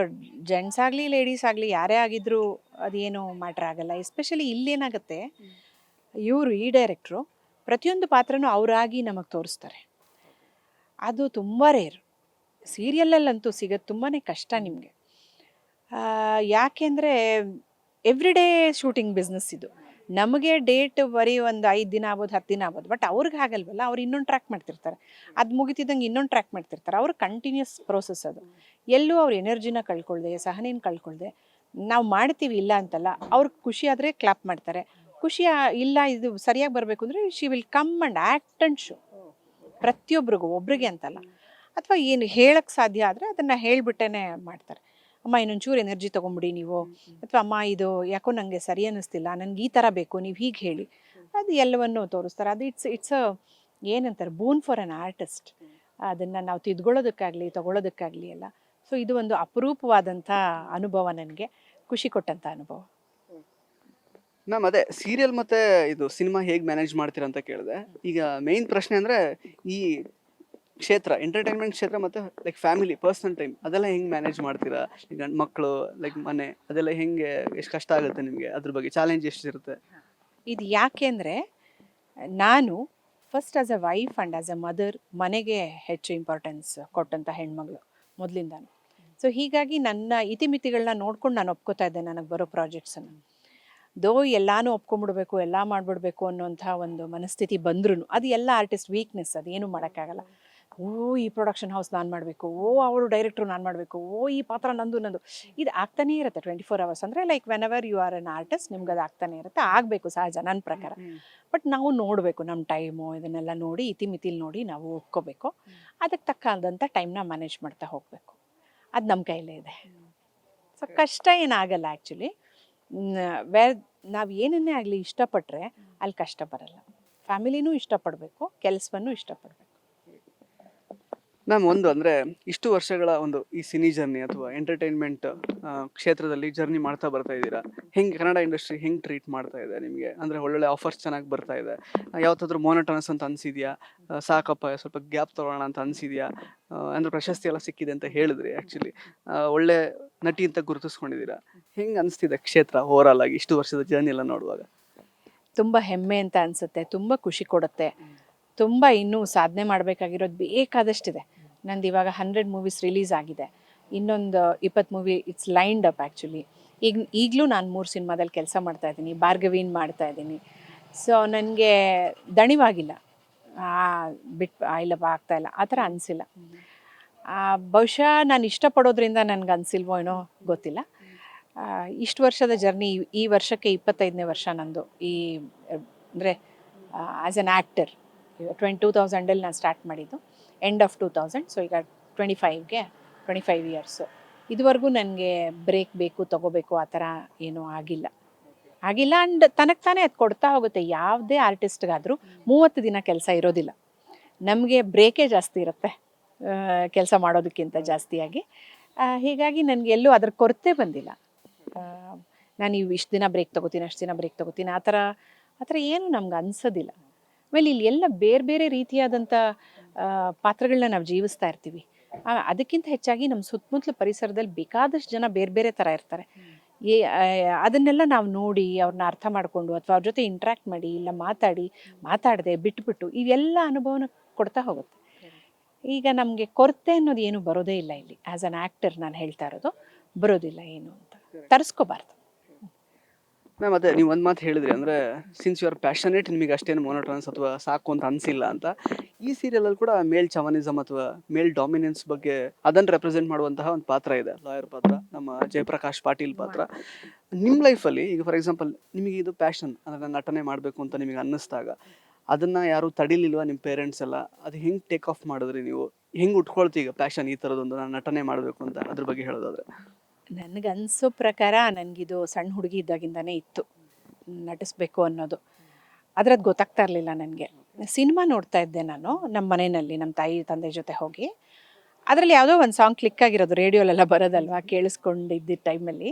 ಜೆಂಟ್ಸ್ ಆಗಲಿ ಲೇಡೀಸ್ ಆಗಲಿ ಯಾರೇ ಆಗಿದ್ದರೂ ಅದೇನು ಮ್ಯಾಟ್ರ್ ಆಗಲ್ಲ. ಎಸ್ಪೆಷಲಿ ಇಲ್ಲೇನಾಗುತ್ತೆ, ಈ ಡೈರೆಕ್ಟ್ರು ಪ್ರತಿಯೊಂದು ಪಾತ್ರನೂ ಅವರಾಗಿ ನಮಗೆ ತೋರಿಸ್ತಾರೆ. ಅದು ತುಂಬ ರೇರ್. ಸೀರಿಯಲಲ್ಲಂತೂ ಸಿಗೋದು ತುಂಬಾ ಕಷ್ಟ ನಿಮಗೆ. ಯಾಕೆಂದರೆ ಎವ್ರಿಡೇ ಶೂಟಿಂಗ್ ಬಿಸ್ನೆಸ್ ಇದು. ನಮಗೆ ಡೇಟ್ ಬರೀ ಒಂದು 5 ದಿನ ಆಗ್ಬೋದು, 10 ದಿನ ಆಗ್ಬೋದು. ಬಟ್ ಅವ್ರಿಗೆ ಆಗಲ್ವಲ್ಲ, ಅವ್ರು ಇನ್ನೊಂದು ಟ್ರ್ಯಾಕ್ ಮಾಡ್ತಿರ್ತಾರೆ. ಅದು ಮುಗಿತಿದ್ದಂಗೆ ಇನ್ನೊಂದು ಟ್ರ್ಯಾಕ್ ಮಾಡ್ತಿರ್ತಾರೆ. ಅವ್ರು ಕಂಟಿನ್ಯೂಸ್ ಪ್ರೋಸೆಸ್ ಅದು. ಎಲ್ಲೂ ಅವ್ರ ಎನರ್ಜಿನ ಕಳ್ಕೊಳ್ದೆ, ಸಹನೇನ ಕಳ್ಕೊಳ್ದೆ ನಾವು ಮಾಡ್ತೀವಿ, ಇಲ್ಲ ಅಂತಲ್ಲ. ಅವ್ರಿಗೆ ಖುಷಿ ಆದರೆ ಕ್ಲಾಪ್ ಮಾಡ್ತಾರೆ. ಖುಷಿ ಇಲ್ಲ, ಇದು ಸರಿಯಾಗಿ ಬರಬೇಕು ಅಂದರೆ she will come and act and show. ಪ್ರತಿಯೊಬ್ಬರಿಗೂ, ಒಬ್ರಿಗೆ ಅಂತಲ್ಲ. ಅಥವಾ ಏನು ಹೇಳಕ್ಕೆ ಸಾಧ್ಯ ಆದರೆ ಅದನ್ನು ಹೇಳಿಬಿಟ್ಟೇ ಮಾಡ್ತಾರೆ. ಅಮ್ಮ ಇನ್ನೊಂಚೂರು ಎನರ್ಜಿ ತೊಗೊಂಬಿಡಿ ನೀವು, ಅಥವಾ ಅಮ್ಮ ಇದು ಯಾಕೋ ನನಗೆ ಸರಿ ಅನ್ನಿಸ್ತಿಲ್ಲ, ನನಗೆ ಈ ಥರ ಬೇಕು, ನೀವು ಹೀಗೆ ಹೇಳಿ. ಅದು ಎಲ್ಲವನ್ನೂ ತೋರಿಸ್ತಾರೆ. ಅದು ಇಟ್ಸ್ ಏನಂತಾರೆ, ಬೂನ್ ಫಾರ್ ಆನ್ ಆರ್ಟಿಸ್ಟ್. ಅದನ್ನು ನಾವು ತಿದ್ಕೊಳ್ಳೋದಕ್ಕಾಗಲಿ ತೊಗೊಳೋದಕ್ಕಾಗಲಿ ಎಲ್ಲ. ಸೊ ಇದು ಒಂದು ಅಪರೂಪವಾದಂಥ ಅನುಭವ, ನನಗೆ ಖುಷಿ ಕೊಟ್ಟಂಥ ಅನುಭವ. ಮ್ಯಾಮ್ ಅದೇ ಸೀರಿಯಲ್ ಮತ್ತು ಇದು ಸಿನಿಮಾ ಹೇಗೆ ಮ್ಯಾನೇಜ್ ಮಾಡ್ತೀರಾ ಅಂತ ಕೇಳಿದೆ. ಈಗ ಮೇಯ್ನ್ ಪ್ರಶ್ನೆ ಅಂದರೆ ಈ ಕ್ಷೇತ್ರ ಎಂಟರ್ಟೈನ್ಮೆಂಟ್ ಕ್ಷೇತ್ರ ಮತ್ತು ಲೈಕ್ ಫ್ಯಾಮಿಲಿ ಪರ್ಸ್ನಲ್ ಟೈಮ್ ಅದೆಲ್ಲ ಹೆಂಗೆ ಮ್ಯಾನೇಜ್ ಮಾಡ್ತೀರಾ? ಈಗ ಮಕ್ಕಳು ಲೈಕ್ ಮನೆ ಅದೆಲ್ಲ ಹೆಂಗೆ, ಎಷ್ಟು ಕಷ್ಟ ಆಗುತ್ತೆ ನಿಮಗೆ? ಅದ್ರ ಬಗ್ಗೆ ಚಾಲೆಂಜ್ ಎಷ್ಟಿರುತ್ತೆ? ಇದು ಯಾಕೆ ಅಂದರೆ ನಾನು first as a wife and as a mother ಮನೆಗೆ ಹೆಚ್ಚು ಇಂಪಾರ್ಟೆನ್ಸ್ ಕೊಟ್ಟಂಥ ಹೆಣ್ಮಗಳು ಮೊದಲಿಂದಾನು. ಸೊ ಹೀಗಾಗಿ ನನ್ನ ಇತಿಮಿತಿಗಳನ್ನ ನೋಡ್ಕೊಂಡು ನಾನು ಒಪ್ಕೋತಾ ಇದ್ದೆ ನನಗೆ ಬರೋ ಪ್ರಾಜೆಕ್ಟ್ಸನ್ನು. ಎಲ್ಲಾನು ಒಪ್ಕೊಂಡ್ಬಿಡ್ಬೇಕು, ಎಲ್ಲ ಮಾಡಿಬಿಡ್ಬೇಕು ಅನ್ನೋಂಥ ಒಂದು ಮನಸ್ಥಿತಿ ಬಂದ್ರೂ ಅದು ಎಲ್ಲ ಆರ್ಟಿಸ್ಟ್ ವೀಕ್ನೆಸ್, ಅದೇನು ಮಾಡೋಕ್ಕಾಗಲ್ಲ. ಈ ಪ್ರೊಡಕ್ಷನ್ ಹೌಸ್ ನಾನು ಮಾಡಬೇಕು, ಅವರು ಡೈರೆಕ್ಟ್ರು ನಾನು ಮಾಡಬೇಕು, ಈ ಪಾತ್ರ ನಂದು ಇದು ಆಗ್ತಾನೇ ಇರುತ್ತೆ 24 hours. ಅಂದರೆ like whenever you are an artist ನಿಮ್ಗೆ ಅದು ಆಗ್ತಾನೆ ಇರುತ್ತೆ. ಆಗಬೇಕು ಸಹಜ ನನ್ನ ಪ್ರಕಾರ. ಬಟ್ ನಾವು ನೋಡಬೇಕು ನಮ್ಮ ಟೈಮು ಇದನ್ನೆಲ್ಲ ನೋಡಿ ಇತಿಮಿತಿಲಿ ನೋಡಿ ನಾವು ಒಪ್ಕೋಬೇಕು. ಅದಕ್ಕೆ ತಕ್ಕಾದಂಥ ಟೈಮ್ನ ಮ್ಯಾನೇಜ್ ಮಾಡ್ತಾ ಹೋಗಬೇಕು. ಅದು ನಮ್ಮ ಕೈಲೇ ಇದೆ. ಸೊ ಕಷ್ಟ ಏನಾಗಲ್ಲ ಆ್ಯಕ್ಚುಲಿ. ನಾವು ಏನನ್ನೇ ಆಗಲಿ ಇಷ್ಟಪಟ್ಟರೆ ಅಲ್ಲಿ ಕಷ್ಟ ಬರಲ್ಲ. ಫ್ಯಾಮಿಲಿನೂ ಇಷ್ಟಪಡಬೇಕು, ಕೆಲಸವನ್ನು ಇಷ್ಟಪಡಬೇಕು. ಮ್ಯಾಮ್ ಒಂದು ಅಂದರೆ ಇಷ್ಟು ವರ್ಷಗಳ ಒಂದು ಈ ಸಿನಿ ಜರ್ನಿ ಅಥವಾ ಎಂಟರ್ಟೈನ್ಮೆಂಟ್ ಕ್ಷೇತ್ರದಲ್ಲಿ ಜರ್ನಿ ಮಾಡ್ತಾ ಬರ್ತಾ ಇದ್ದೀರಾ. ಹೆಂಗೆ ಕನ್ನಡ ಇಂಡಸ್ಟ್ರಿ ಹೆಂಗೆ ಟ್ರೀಟ್ ಮಾಡ್ತಾ ಇದೆ ನಿಮಗೆ? ಅಂದರೆ ಒಳ್ಳೊಳ್ಳೆ ಆಫರ್ಸ್ ಚೆನ್ನಾಗಿ ಬರ್ತಾ ಇದೆ. ಯಾವತ್ತಾದ್ರೂ ಮೋನೋಟನಸ್ ಅಂತ ಅನಿಸಿದೆಯಾ? ಸಾಕಪ್ಪ ಸ್ವಲ್ಪ ಗ್ಯಾಪ್ ತೊಗೊಳ್ಳೋಣ ಅಂತ ಅನಿಸಿದೆಯಾ? ಅಂದರೆ ಪ್ರಶಸ್ತಿ ಎಲ್ಲ ಸಿಕ್ಕಿದೆ ಅಂತ ಹೇಳಿದ್ರಿ. ಆ್ಯಕ್ಚುಲಿ ಒಳ್ಳೆ ನಟಿ ಅಂತ ಗುರುತಿಸ್ಕೊಂಡಿದ್ದೀರಾ. ಹೆಂಗೆ ಅನಿಸ್ತಿದೆ ಕ್ಷೇತ್ರ ಓವರಾಲ್ ಆಗಿ ಇಷ್ಟು ವರ್ಷದ ಜರ್ನಿ ಎಲ್ಲ ನೋಡುವಾಗ? ತುಂಬ ಹೆಮ್ಮೆ ಅಂತ ಅನಿಸುತ್ತೆ, ತುಂಬ ಖುಷಿ ಕೊಡುತ್ತೆ. ತುಂಬ ಇನ್ನೂ ಸಾಧನೆ ಮಾಡಬೇಕಾಗಿರೋದು ಬೇಕಾದಷ್ಟಿದೆ. ನಂದು ಇವಾಗ 100 ಮೂವೀಸ್ ರಿಲೀಸ್ ಆಗಿದೆ. ಇನ್ನೊಂದು 20 movie it's lined up actually. ಈಗಲೂ ನಾನು 3 ಸಿನಿಮಾದಲ್ಲಿ ಕೆಲಸ ಮಾಡ್ತಾಯಿದ್ದೀನಿ, ಭಾರ್ಗವೀನ್ ಮಾಡ್ತಾಯಿದ್ದೀನಿ. ಸೊ ನನಗೆ ದಣಿವಾಗಿಲ್ಲ, ಇಲ್ಲಪ್ಪ ಆಗ್ತಾಯಿಲ್ಲ ಆ ಥರ ಅನಿಸಿಲ್ಲ. ಬಹುಶಃ ನಾನು ಇಷ್ಟಪಡೋದ್ರಿಂದ ನನಗೆ ಅನಿಸಿಲ್ವೋ ಏನೋ ಗೊತ್ತಿಲ್ಲ. ಇಷ್ಟು ವರ್ಷದ ಜರ್ನಿ, ಈ ವರ್ಷಕ್ಕೆ 25ನೇ ವರ್ಷ ನಂದು. ಅಂದರೆ ಆ್ಯಸ್ ಅನ್ ಆ್ಯಕ್ಟರ್ 2000 ನಾನು ಸ್ಟಾರ್ಟ್ ಮಾಡಿದ್ದು, ಎಂಡ್ ಆಫ್ 2000. ಸೊ ಈಗ 25 ಇಯರ್ಸು. ಇದುವರೆಗೂ ನನಗೆ ಬ್ರೇಕ್ ಬೇಕು ತೊಗೋಬೇಕು ಆ ಥರ ಏನೂ ಆಗಿಲ್ಲ. ಆ್ಯಂಡ್ ತನಗೆ ತಾನೇ ಅದು ಕೊಡ್ತಾ ಹೋಗುತ್ತೆ. ಯಾವುದೇ ಆರ್ಟಿಸ್ಟ್ಗಾದರೂ 30 ದಿನ ಕೆಲಸ ಇರೋದಿಲ್ಲ. ನಮಗೆ ಬ್ರೇಕೇ ಜಾಸ್ತಿ ಇರುತ್ತೆ ಕೆಲಸ ಮಾಡೋದಕ್ಕಿಂತ ಜಾಸ್ತಿಯಾಗಿ. ಹೀಗಾಗಿ ನನಗೆ ಎಲ್ಲೂ ಅದ್ರ ಕೊರತೆ ಬಂದಿಲ್ಲ. ನಾನು ಇಷ್ಟು ದಿನ ಬ್ರೇಕ್ ತೊಗೋತೀನಿ, ಅಷ್ಟು ದಿನ ಬ್ರೇಕ್ ತೊಗೋತೀನಿ ಆ ಥರ ಏನು ನಮ್ಗೆ ಅನಿಸೋದಿಲ್ಲ. ಆಮೇಲೆ ಇಲ್ಲಿ ಎಲ್ಲ ಬೇರೆ ಬೇರೆ ರೀತಿಯಾದಂಥ ಪಾತ್ರಗಳನ್ನ ನಾವು ಜೀವಿಸ್ತಾ ಇರ್ತೀವಿ. ಅದಕ್ಕಿಂತ ಹೆಚ್ಚಾಗಿ ನಮ್ಮ ಸುತ್ತಮುತ್ತಲ ಪರಿಸರದಲ್ಲಿ ಬೇಕಾದಷ್ಟು ಜನ ಬೇರೆ ಬೇರೆ ಥರ ಇರ್ತಾರೆ. ಅದನ್ನೆಲ್ಲ ನಾವು ನೋಡಿ ಅವ್ರನ್ನ ಅರ್ಥ ಮಾಡಿಕೊಂಡು ಅಥವಾ ಅವ್ರ ಜೊತೆ ಇಂಟ್ರ್ಯಾಕ್ಟ್ ಮಾಡಿ ಇಲ್ಲ ಮಾತಾಡದೆ ಬಿಟ್ಬಿಟ್ಟು ಇವೆಲ್ಲ ಅನುಭವನ ಕೊಡ್ತಾ ಹೋಗುತ್ತೆ. ಈಗ ನಮಗೆ ಕೊರತೆ ಅನ್ನೋದು ಏನು ಬರೋದೇ ಇಲ್ಲ ಇಲ್ಲಿ. ಆ್ಯಸ್ ಅನ್ ಆ್ಯಕ್ಟರ್ ನಾನು ಹೇಳ್ತಾ ಇರೋದು ಬರೋದಿಲ್ಲ ಏನು ಅಂತ ತರಿಸ್ಕೋಬಾರ್ದು. ಮ್ಯಾಮ್ ಅದೇ ನೀವು ಒಂದು ಮಾತು ಹೇಳಿದ್ರಿ ಅಂದರೆ ಸಿನ್ಸ್ ಯು ಆರ್ ಪ್ಯಾಷನೇಟ್ ನಿಮಗೆ ಅಷ್ಟೇನು ಮೊನೋಟನಸ್ ಅಥವಾ ಸಾಕು ಅಂತ ಅನಿಸಿಲ್ಲ ಅಂತ. ಈ ಸೀರಿಯಲಲ್ಲಿ ಕೂಡ ಮೇಲ್ ಚವನಿಸಮ್ ಅಥವಾ ಮೇಲ್ ಡಾಮಿನೆನ್ಸ್ ಬಗ್ಗೆ ಅದನ್ನು ರೆಪ್ರೆಸೆಂಟ್ ಮಾಡುವಂತಹ ಒಂದು ಪಾತ್ರ ಇದೆ, ಲಾಯರ್ ಪಾತ್ರ, ನಮ್ಮ ಜಯಪ್ರಕಾಶ್ ಪಾಟೀಲ್ ಪಾತ್ರ. ನಿಮ್ಮ ಲೈಫಲ್ಲಿ ಈಗ ಫಾರ್ ಎಕ್ಸಾಂಪಲ್ ನಿಮಗೆ ಇದು ಪ್ಯಾಷನ್ ಅಂದರೆ ನಟನೆ ಮಾಡಬೇಕು ಅಂತ ನಿಮಗೆ ಅನ್ನಿಸ್ದಾಗ ಅದನ್ನು ಯಾರು ತಡಿಲಿಲ್ವಾ ನಿಮ್ಮ ಪೇರೆಂಟ್ಸ್ ಎಲ್ಲ? ಅದು ಹೆಂಗೆ ಟೇಕ್ ಆಫ್ ಮಾಡಿದ್ರಿ ನೀವು? ಹೆಂಗೆ ಉಟ್ಕೊಳ್ತಿ ಈಗ ಪ್ಯಾಷನ್ ಈ ಥರದೊಂದು ನಾನು ನಟನೆ ಮಾಡಬೇಕು ಅಂತ ಅದ್ರ ಬಗ್ಗೆ ಹೇಳೋದಾದ್ರೆ? ನನಗನ್ಸೋ ಪ್ರಕಾರ ನನಗಿದು ಸಣ್ಣ ಹುಡುಗಿ ಇದ್ದಾಗಿಂದನೇ ಇತ್ತು ನಟಿಸ್ಬೇಕು ಅನ್ನೋದು. ಅದ್ರದ್ದು ಗೊತ್ತಾಗ್ತಾ ಇರಲಿಲ್ಲ ನನಗೆ. ಸಿನಿಮಾ ನೋಡ್ತಾ ಇದ್ದೆ ನಾನು ನಮ್ಮ ಮನೆಯಲ್ಲಿ ನಮ್ಮ ತಾಯಿ ತಂದೆ ಜೊತೆ ಹೋಗಿ. ಅದರಲ್ಲಿ ಯಾವುದೋ ಒಂದು ಸಾಂಗ್ ಕ್ಲಿಕ್ ಆಗಿರೋದು, ರೇಡಿಯೋಲೆಲ್ಲ ಬರೋದಲ್ವಾ, ಕೇಳಿಸ್ಕೊಂಡಿದ್ದ ಟೈಮಲ್ಲಿ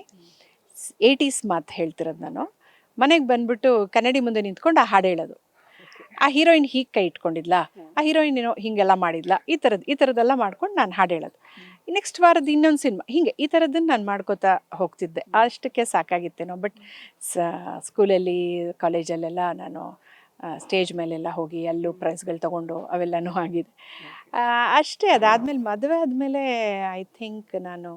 80s ಮಾತು ಹೇಳ್ತಿರೋದು ನಾನು. ಮನೆಗೆ ಬಂದ್ಬಿಟ್ಟು ಕನ್ನಡಿ ಮುಂದೆ ನಿಂತ್ಕೊಂಡು ಆ ಹಾಡು ಹೇಳೋದು. ಆ ಹೀರೋಯಿನ್ ಹೀಗೆ ಕೈ ಇಟ್ಕೊಂಡಿದ್ಲಾ, ಆ ಹೀರೋಯಿನ್ ಏನೋ ಹೀಗೆಲ್ಲ ಮಾಡಿದ್ಲಾ, ಈ ಥರದ್ದೆಲ್ಲ ಮಾಡ್ಕೊಂಡು ನಾನು ಹಾಡು ಹೇಳೋದು. ನೆಕ್ಸ್ಟ್ ವಾರದ ಇನ್ನೊಂದು ಸಿನಿಮಾ, ಹೀಗೆ ಈ ಥರದ್ದನ್ನು ನಾನು ಮಾಡ್ಕೋತಾ ಹೋಗ್ತಿದ್ದೆ. ಅಷ್ಟಕ್ಕೆ ಸಾಕಾಗಿತ್ತೇನೋ. ಬಟ್ ಸ್ಕೂಲಲ್ಲಿ ಕಾಲೇಜಲ್ಲೆಲ್ಲ ನಾನು ಸ್ಟೇಜ್ ಮೇಲೆಲ್ಲ ಹೋಗಿ ಅಲ್ಲೂ ಪ್ರೈಸ್ಗಳು ತೊಗೊಂಡು ಅವೆಲ್ಲನೂ ಆಗಿದೆ. ಅಷ್ಟೇ. ಅದಾದಮೇಲೆ ಮದುವೆ ಆದಮೇಲೆ ಐ ಥಿಂಕ್ ನಾನು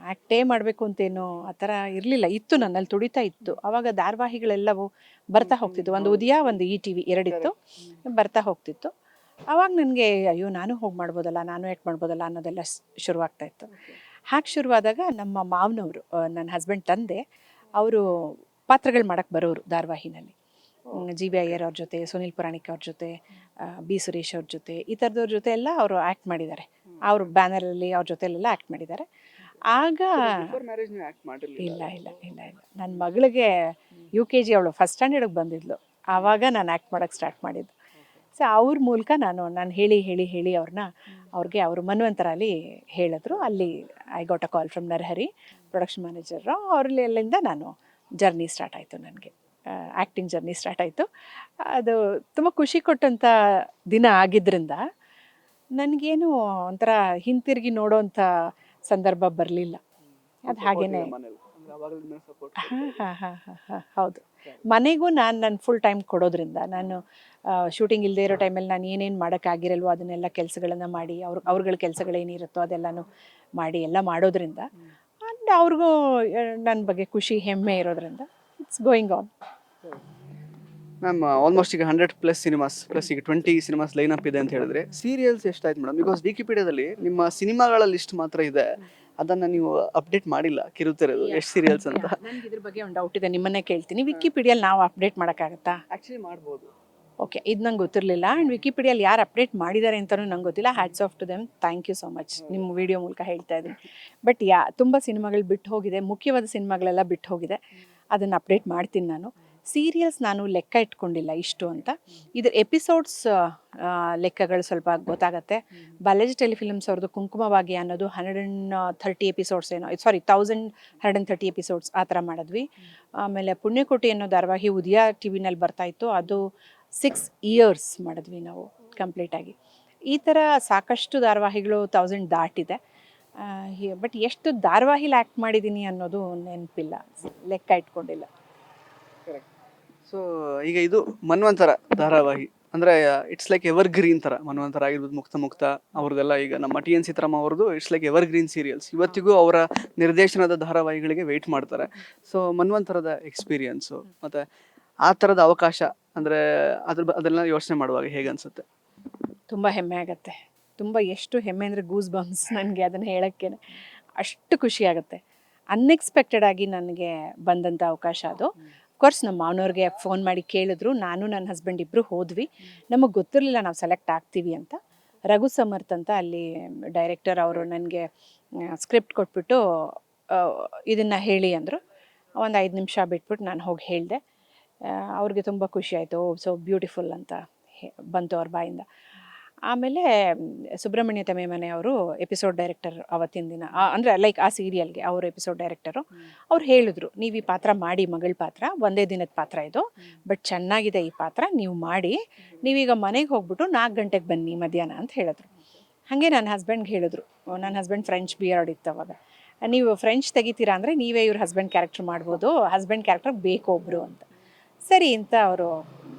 ಆ್ಯಕ್ಟೇ ಮಾಡಬೇಕು ಅಂತೇನೋ ಆ ಥರ ಇರಲಿಲ್ಲ. ಇತ್ತು ನನ್ನಲ್ಲಿ ತುಡಿತಾ ಇತ್ತು. ಆವಾಗ ಧಾರಾವಾಹಿಗಳೆಲ್ಲವೂ ಬರ್ತಾ ಹೋಗ್ತಿತ್ತು. ಒಂದು ಉದಯ, ಒಂದು ETV ಎರಡಿತ್ತು, ಬರ್ತಾ ಹೋಗ್ತಿತ್ತು. ಆವಾಗ ನನಗೆ ಅಯ್ಯೋ ನಾನು ಹೋಗಿ ಮಾಡ್ಬೋದಲ್ಲ, ನಾನು ಯಾಕೆ ಮಾಡ್ಬೋದಲ್ಲ ಅನ್ನೋದೆಲ್ಲ ಶುರುವಾಗ್ತಾ ಇತ್ತು. ಹಾಗೆ ಶುರುವಾದಾಗ ನಮ್ಮ ಮಾವನವರು, ನನ್ನ ಹಸ್ಬೆಂಡ್ ತಂದೆ, ಅವರು ಪಾತ್ರಗಳು ಮಾಡೋಕ್ಕೆ ಬರೋರು ಧಾರಾವಾಹಿನಲ್ಲಿ. GV ಅಯ್ಯರ್ ಅವ್ರ ಜೊತೆ, ಸುನಿಲ್ ಪುರಾಣಿಕ್ ಅವ್ರ ಜೊತೆ, B ಸುರೇಶ್ ಅವ್ರ ಜೊತೆ, ಈ ಥರದವ್ರ ಜೊತೆ ಎಲ್ಲ ಅವರು ಆ್ಯಕ್ಟ್ ಮಾಡಿದ್ದಾರೆ. ಅವ್ರ ಬ್ಯಾನರಲ್ಲಿ ಅವ್ರ ಜೊತೆಲೆಲ್ಲ ಆ್ಯಕ್ಟ್ ಮಾಡಿದ್ದಾರೆ. ಆಗ ಇಲ್ಲ ಇಲ್ಲ ಇಲ್ಲ ಇಲ್ಲ ನನ್ನ ಮಗಳಿಗೆ UKG ಅವಳು ಫಸ್ಟ್ ಸ್ಟ್ಯಾಂಡರ್ಡಿಗೆ ಬಂದಿದ್ಲು. ಆವಾಗ ನಾನು ಆ್ಯಕ್ಟ್ ಮಾಡೋಕ್ಕೆ ಸ್ಟಾರ್ಟ್ ಮಾಡಿದ್ದು. ಸೊ ಅವ್ರ ಮೂಲಕ ನಾನು ಹೇಳಿ ಅವ್ರಿಗೆ ಅವರು ಮನ್ವಂತರಲ್ಲಿ ಹೇಳಿದ್ರು. ಅಲ್ಲಿ I got a call from Narahari, production manager. ಅಲ್ಲಿಂದ ನಾನು ಜರ್ನಿ ಸ್ಟಾರ್ಟ್ ಆಯಿತು. ನನಗೆ ಆ್ಯಕ್ಟಿಂಗ್ ಜರ್ನಿ ಸ್ಟಾರ್ಟ್ ಆಯಿತು. ಅದು ತುಂಬ ಖುಷಿ ಕೊಟ್ಟಂಥ ದಿನ ಆಗಿದ್ದರಿಂದ ನನಗೇನು ಒಂಥರ ಹಿಂತಿರುಗಿ ನೋಡೋವಂಥ ಸಂದರ್ಭ ಬರಲಿಲ್ಲ. ಅದು ಹಾಗೇನೆ. ಹೌದು. ಮನೆಗೂ ನಾನು ಫುಲ್ ಟೈಮ್ ಕೊಡೋದ್ರಿಂದ, ನಾನು ಶೂಟಿಂಗ್ ಇಲ್ಲದೆ ಇರೋ ಟೈಮಲ್ಲಿ ನಾನು ಏನೇನು ಮಾಡೋಕ್ಕಾಗಿರಲ್ವೋ ಅದನ್ನೆಲ್ಲ ಕೆಲಸಗಳನ್ನು ಮಾಡಿ, ಅವ್ರಗಳ ಕೆಲಸಗಳೇನಿರುತ್ತೋ ಅದೆಲ್ಲನೂ ಮಾಡಿ ಎಲ್ಲ ಮಾಡೋದ್ರಿಂದ, ಆ್ಯಂಡ್ ಅವ್ರಿಗೂ ನನ್ನ ಬಗ್ಗೆ ಖುಷಿ ಹೆಮ್ಮೆ ಇರೋದ್ರಿಂದ it's going on. Ma'am almost ಈಗ 100+ ಸಿನಿಮಾಸ್ ಪ್ಲಸ್ ಈಗ 20 ಸಿನಿಮಾಸ್ ಲೈನ್ ಅಪ್ ಇದೆ ಅಂತ ಹೇಳಿದ್ರೆ, ಸೀರಿಯಲ್ಸ್ ಎಷ್ಟಾಯ್ತು ಮೇಡಮ್? ಬಿಕಾಸ್ ವಿಕಿಪೀಡಿಯಾದಲ್ಲಿ ನಿಮ್ಮ ಸಿನಿಮಾಗಳ ಲಿಸ್ಟ್ ಮಾತ್ರ ಇದೆ, ಅದನ್ನ ನೀವು ಅಪ್ಡೇಟ್ ಮಾಡಿಲ್ಲ ಕಿರುತೆರೆದು ಎಷ್ಟು ಸೀರಿಯಲ್ಸ್ ಅಂತ. ನನಗೆ ಇದ್ರ ಬಗ್ಗೆ ಒಂದು ಡೌಟ್ ಇದೆ, ನಿಮ್ಮನ್ನೇ ಕೇಳ್ತೀನಿ. ವಿಕಿಪೀಡಿಯಲ್ಲಿ ನಾವು ಅಪ್ಡೇಟ್ ಮಾಡೋಕ್ಕಾಗತ್ತಾ? ಆ್ಯಕ್ಚುಲಿ ಮಾಡ್ಬೋದು. ಓಕೆ, ಇದು ನಂಗೆ ಗೊತ್ತಿರಲಿಲ್ಲ. ಆ್ಯಂಡ್ ವಿಕಿಪೀಡಿಯಲ್ಲಿ ಯಾರು ಅಪ್ಡೇಟ್ ಮಾಡಿದ್ದಾರೆ ಅಂತಲೂ ನಂಗೆ ಗೊತ್ತಿಲ್ಲ. Hats off to them. Thank you so much. ನಿಮ್ಮ ವಿಡಿಯೋ ಮೂಲಕ ಹೇಳ್ತಾ ಇದ್ದೀನಿ. ಬಟ್ ತುಂಬ ಸಿನಿಮಾಗಳು ಬಿಟ್ಟು ಹೋಗಿದೆ, ಮುಖ್ಯವಾದ ಸಿನಿಮಾಗಳೆಲ್ಲ ಬಿಟ್ಟು ಹೋಗಿದೆ. ಅದನ್ನು ಅಪ್ಡೇಟ್ ಮಾಡ್ತೀನಿ ನಾನು. ಸೀರಿಯಲ್ಸ್ ನಾನು ಲೆಕ್ಕ ಇಟ್ಕೊಂಡಿಲ್ಲ ಇಷ್ಟು ಅಂತ. ಇದ್ರ ಎಪಿಸೋಡ್ಸ್ ಲೆಕ್ಕಗಳು ಸ್ವಲ್ಪ ಗೊತ್ತಾಗತ್ತೆ. ಬಾಲಾಜಿ ಟೆಲಿಫಿಲ್ಮ್ಸ್ ಅವ್ರದ್ದು ಕುಂಕುಮವಾಗಿ ಅನ್ನೋದು 130 ಎಪಿಸೋಡ್ಸ್ ಏನೋ, 1130 ಎಪಿಸೋಡ್ಸ್ ಆ ಥರ ಮಾಡಿದ್ವಿ. ಆಮೇಲೆ ಪುಣ್ಯಕೋಟಿ ಅನ್ನೋ ಧಾರಾವಾಹಿ ಉದಯ TVನಲ್ಲಿ ಬರ್ತಾಯಿತ್ತು, ಅದು 6 years ಮಾಡಿದ್ವಿ ನಾವು ಕಂಪ್ಲೀಟಾಗಿ. ಈ ಥರ ಸಾಕಷ್ಟು ಧಾರಾವಾಹಿಗಳು 1000 ದಾಟಿದೆ. ಬಟ್ ಎಷ್ಟು ಧಾರಾವಾಹಿಲಿ ಆ್ಯಕ್ಟ್ ಮಾಡಿದ್ದೀನಿ ಅನ್ನೋದು ನೆನಪಿಲ್ಲ, ಲೆಕ್ಕ ಇಟ್ಕೊಂಡಿಲ್ಲ. ಸೊ ಈಗ ಇದು ಮನ್ವಂತರ ಧಾರಾವಾಹಿ ಅಂದ್ರೆ ಇಟ್ಸ್ ಲೈಕ್ ಎವರ್ ಗ್ರೀನ್ ಥರ. ಮನ್ವಂತರ ಆಗಿರ್ಬೋದು, ಮುಕ್ತ ಅವ್ರದ್ದೆಲ್ಲ, ಈಗ ನಮ್ಮ TN ಸೀತಾರಾಮ್ ಅವ್ರದ್ದು it's like ever green serials. ಇವತ್ತಿಗೂ ಅವರ ನಿರ್ದೇಶನದ ಧಾರಾವಾಹಿಗಳಿಗೆ ವೆಯ್ಟ್ ಮಾಡ್ತಾರೆ. ಸೊ ಮನ್ವಂತರದ ಎಕ್ಸ್ಪೀರಿಯನ್ಸು ಮತ್ತು ಆ ಥರದ ಅವಕಾಶ ಅಂದರೆ ಅದೆಲ್ಲ ಯೋಚನೆ ಮಾಡುವಾಗ ಹೇಗೆ ಅನಿಸುತ್ತೆ? ತುಂಬ ಹೆಮ್ಮೆ ಆಗುತ್ತೆ. ಎಷ್ಟು ಹೆಮ್ಮೆ ಅಂದರೆ ಗೂಸ್ ಬಂಪ್ಸ್ ನನಗೆ ಅದನ್ನು ಹೇಳೋಕ್ಕೆ. ಅಷ್ಟು ಖುಷಿ ಆಗುತ್ತೆ. ಅನ್ಎಕ್ಸ್ಪೆಕ್ಟೆಡ್ ಆಗಿ ನನಗೆ ಬಂದಂಥ ಅವಕಾಶ ಅದು. ಅಫ್ಕೋರ್ಸ್ ನಮ್ಮ ಮಾವನವ್ರಿಗೆ ಫೋನ್ ಮಾಡಿ ಕೇಳಿದ್ರು. ನಾನು ನನ್ನ ಹಸ್ಬೆಂಡ್ ಇಬ್ಬರು ಹೋದ್ವಿ. ನಮಗೆ ಗೊತ್ತಿರಲಿಲ್ಲ ನಾವು ಸೆಲೆಕ್ಟ್ ಆಗ್ತೀವಿ ಅಂತ. ರಘು ಸಮರ್ಥ್ ಅಂತ ಅಲ್ಲಿ ಡೈರೆಕ್ಟರ್ ಅವರು ನನಗೆ ಸ್ಕ್ರಿಪ್ಟ್ ಕೊಟ್ಬಿಟ್ಟು ಇದನ್ನು ಹೇಳಿ ಅಂದರು. ಒಂದು 5 ನಿಮಿಷ ಬಿಟ್ಬಿಟ್ಟು ನಾನು ಹೋಗಿ ಹೇಳಿದೆ. ಅವ್ರಿಗೆ ತುಂಬ ಖುಷಿ ಆಯಿತು. ಸೊ ಬ್ಯೂಟಿಫುಲ್ ಅಂತ ಬಂತು ಅವ್ರ ಬಾಯಿಂದ. ಆಮೇಲೆ ಸುಬ್ರಹ್ಮಣ್ಯ ತಮೇಮನೆ ಅವರು ಎಪಿಸೋಡ್ ಡೈರೆಕ್ಟರ್ ಅವತ್ತಿನ ದಿನ ಅಂದರೆ ಲೈಕ್ ಆ ಸೀರಿಯಲ್ಗೆ ಅವರು ಎಪಿಸೋಡ್ ಡೈರೆಕ್ಟರು. ಅವ್ರು ಹೇಳಿದ್ರು, ನೀವು ಈ ಪಾತ್ರ ಮಾಡಿ, ಮಗಳ ಪಾತ್ರ ಒಂದೇ ದಿನದ ಪಾತ್ರ ಇದು, ಬಟ್ ಚೆನ್ನಾಗಿದೆ ಈ ಪಾತ್ರ, ನೀವು ಮಾಡಿ, ನೀವೀಗ ಮನೆಗೆ ಹೋಗ್ಬಿಟ್ಟು 4 ಗಂಟೆಗೆ ಬನ್ನಿ ಮಧ್ಯಾಹ್ನ ಅಂತ ಹೇಳಿದ್ರು. ಹಾಗೆ ನನ್ನ ಹಸ್ಬೆಂಡ್ಗೆ ಹೇಳಿದ್ರು, ನನ್ನ ಹಸ್ಬೆಂಡ್ ಫ್ರೆಂಚ್ ಬಿಯರ್ಡ್ ಇತ್ತು ಅವಾಗ, ನೀವು ಫ್ರೆಂಚ್ ತೆಗಿತೀರಾ ಅಂದರೆ ನೀವೇ ಇವ್ರ ಹಸ್ಬೆಂಡ್ ಕ್ಯಾರೆಕ್ಟರ್ ಮಾಡ್ಬೋದು, ಹಸ್ಬೆಂಡ್ ಕ್ಯಾರೆಕ್ಟರ್ ಬೇಕು ಒಬ್ಬರು ಅಂತ. ಸರಿ ಅಂತ ಅವರು